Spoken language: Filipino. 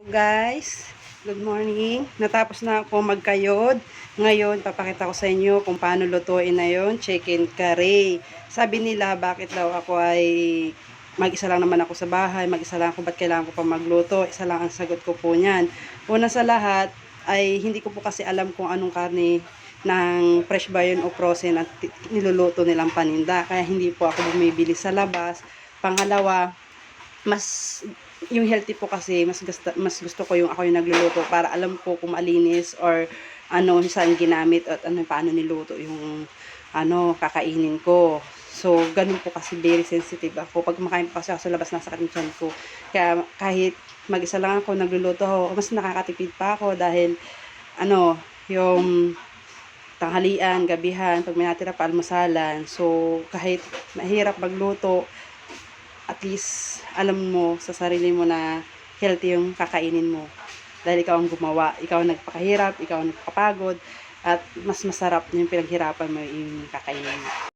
Guys, good morning. Natapos na ako magkayod. Ngayon, papakita ko sa inyo kung paano lutuin na yon, chicken curry. Sabi nila, bakit daw ako ay mag-isa lang naman ako sa bahay, mag-isa lang ako, ba't kailangan ko pa magluto? Isa lang ang sagot ko po niyan. Una sa lahat, ay hindi ko po kasi alam kung anong karne ng fresh ba yun o frozen at niluluto nilang paninda. Kaya hindi po ako bumibili sa labas. Pangalawa, mas yung healthy po kasi mas gusto ko yung ako yung nagluluto para alam ko kung malinis or ano saan ginamit at ano paano niluto yung kakainin ko. So ganun po kasi very sensitive ako pag kumakain po kasi ako sa labas, nasa tiyan ko. Kaya kahit mag-isa lang ako nagluluto ako, mas nakakatipid pa ako dahil yung tanghalian, gabihan, pag may natira pa almusalan. So kahit mahirap magluto, at least alam mo sa sarili mo na healthy yung kakainin mo dahil ikaw ang gumawa, ikaw ang nagpakahirap, ikaw ang nagpapagod, at mas masarap yung pinaghirapan mo yung kakainin mo.